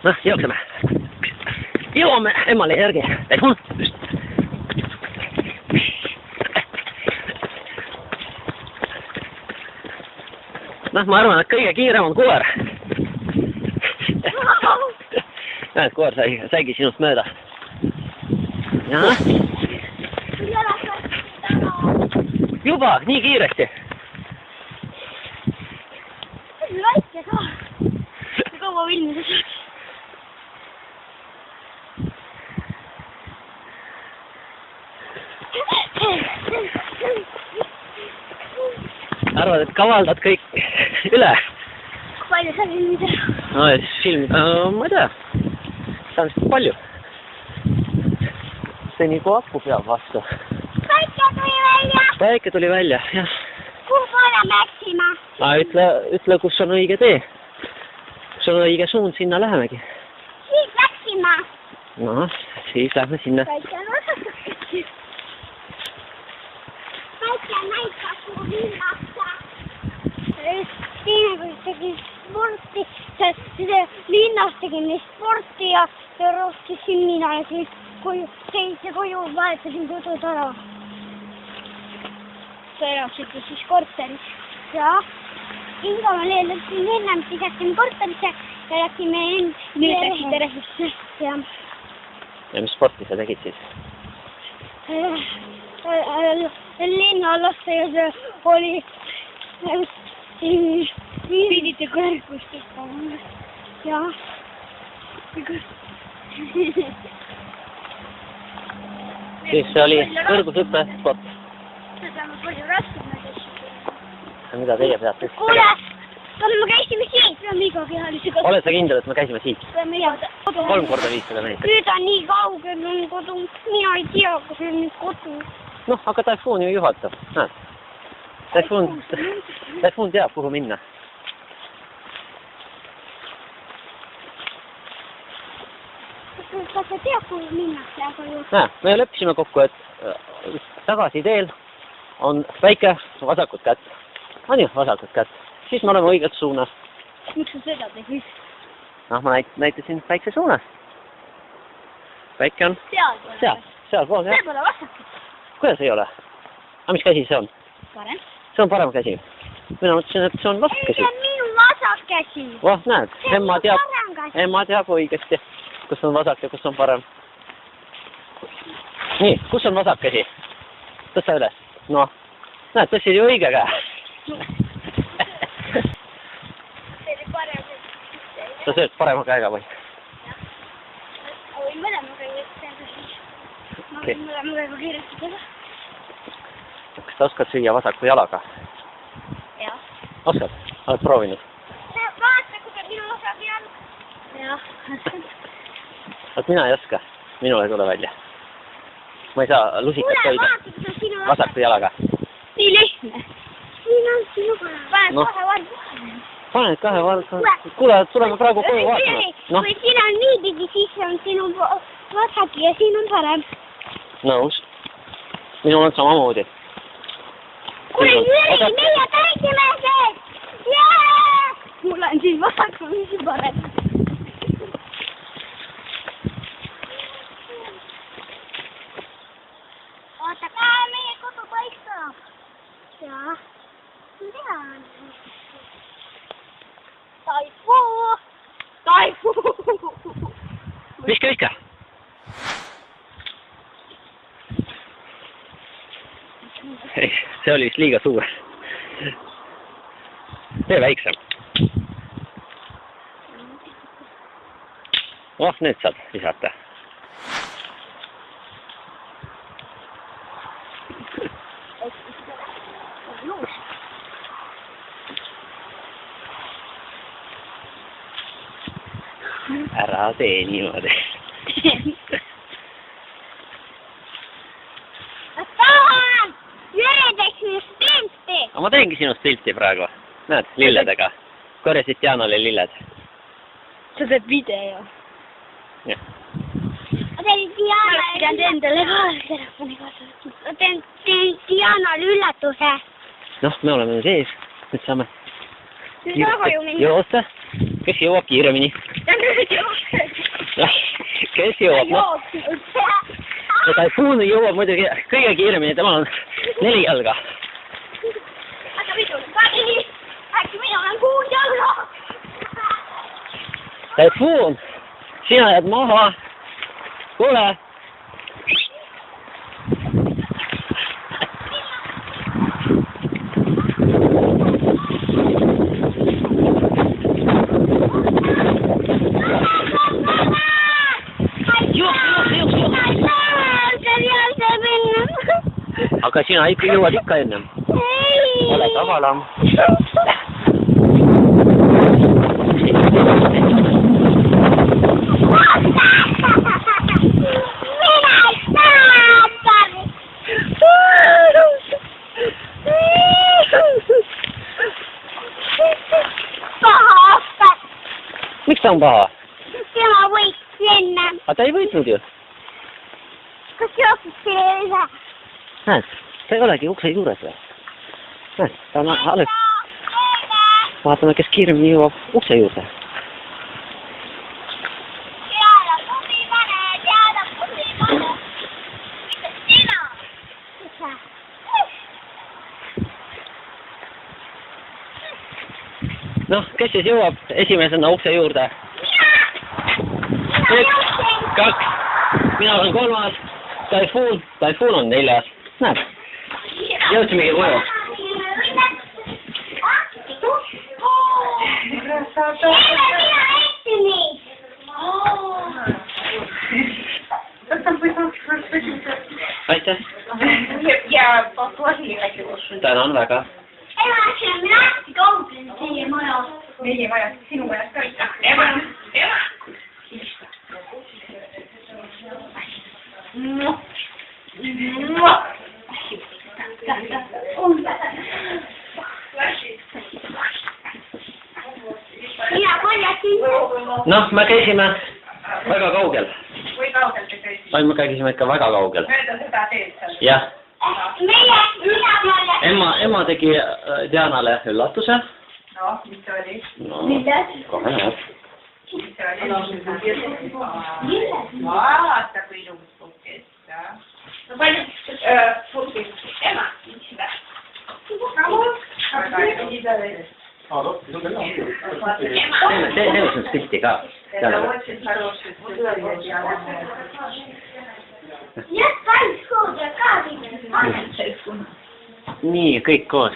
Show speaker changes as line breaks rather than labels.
Noh, jookseme. Jõuame emale järgi. Täisun. Noh, ma arvan, et kõige kiirem on koer. Näed, koer saigi sinust mööda. Jah. Juba, nii kiiresti.
Väike ka. Kaua vilmida saaks.
Arvad, et kavaldad kõik üle?
Kui palju sa filmida?
No, siis filmida, ma ei tea. See on vist palju. See nii kui akku peab vastu.
Päike tuli välja.
Päike tuli välja, jah.
Kuhu poole läksime?
Ütle, kus on õige tee. Kus on õige suund, sinna lähemegi.
Siis läksime.
No, siis lähme sinna.
Päike on osakakski. Päike näitab kuhu linnassa. Teine, kui tegin sporti, linnas tegin sporti ja rohkisin mina ja koju vahetasin kodud ära. Sa elasid siis korteris. Jah. Inga ma lõpsin ennem, siis läksime korterisse ja läksime nüüd läksime rehvisse. Ja
mis sporti sa tegid siis?
Linna lasteaias oli pidite kõrgust õppama. Jah.
Siis see oli kõrgushüppe sport.
Seda on palju raskemaid asju.
Mida teie peate?
Kuule, kas me käisime siit? Peame iga kehalise kodu.
Oled sa kindel, et me käisime siit?
Peame iga
3 korda 500 meetrit.
Nüüd on nii kaugel on kodu. Mina ei tea, kas on nüüd kodu.
Noh, aga Taifoon ju juhatab. Näed. Taifoon teab, kuhu minna.
Kas sa tead, kuhu minnakse?
Näe, me leppisime kokku, et tagasi teel on päike vasakut kätt. On ju, vasakut kätt. Siis me oleme õiget suunas.
Miks sa seda tegid?
Noh, ma näitasin päikse suunas. Päike on seal pool, jah.
See pole vasakut.
Kuidas ei ole? Aga mis käsi see on?
Parem.
See on parem käsi. Mina mõtlesin, et see on vasak käsi.
See on minu vasak käsi.
Vah, näed, emma teab õigesti, kus on vasak ja kus on parem. Nii, kus on vasak käsi? Tõsta üles. No, näed, tõstsid ju õige käe.
See oli parem.
Sa sööd parema käega või?
Jah. Või mõlema käega siis. Ma võin mõlema käega kiiresti teha.
Kas sa oskad süüa vasaku jalaga?
Jah.
Oskad? Oled proovinud?
Vaata, kui peab minu vasak jalg. Jah.
Vaat mina ei oska. Minul ei tule välja. Ma ei saa lusikat hoida vasaku jalaga.
Nii lihtne. Siin on sinu parem. Paned kahe vargu.
Paned kahe vargu. Kuule, tuleme praegu koju vaatama.
Kui siin on niipidi, siis on sinu vasak ja siin on parem.
Nõus. Minul on samamoodi.
Kuule, Jüri, meie täisimehed! Jee! Mul on siis vasak või parem. Oota, meie kodu paistab. Jah. Mida on? Taifuu!
Viska. Ei, see oli vist liiga suur. Tee väiksem. Oh, nüüd saab lisata. Ära tee niimoodi. Ma teengi sinust pilti praegu. Näed, lilledega. Korjasid Dianale lilled.
Sa teed video.
Jah.
Ma teen endale ka telefoni kaasa. Ma teen Dianale üllatuse.
Noh, me oleme nüüd ees. Nüüd saame
Nüüd väga ju minna.
joosta. Kes jõuab kiiremini?
Ja nüüd joosta.
kes jõuab, noh. Ja Taifuun jõuab muidugi kõige kiiremini, tema on 4 jalga.
Aga mitu, äkki mina olen 6 jalga.
Taifuun, sina jääd maha. Kuule. Aga sina ikka jõuad ikka ennem. Ole tavalam. Miks ta on paha?
Tema võitis enne.
Aga ta ei võitnud ju.
Kas jooksis selle ise?
Näed, ta ei olegi ukse juures veel. Näed, ta on alles. Vaatame, kes kiiremini jõuab ukse juurde.
Teada pusipane. Sina.
Noh, kes siis jõuab esimesena ukse juurde?
Mina
2. Mina olen 3. Taifuun on 4. Näed, jõudsimegi koju. Aitäh. Tänan väga.
Minä lähti kaupille siihen maja.
Niin, maja. Sinun majasta ikka. Ema.
Minä korjasin.
Noh, me käisime väga kaugel.
Kui kaugel te käisite?
Ai, me käisime ikka väga kaugel.
Mööda seda teed seal.
Jah.
Minä
Ema tegi Dianale üllatuse.
No, mis see oli?
No, kohe näeb.
Mis see oli? Vaata, kui ilus pukis. No palju pukis? Ema, mis seda?
Teeme sinust pilti ka. Nii, kõik koos.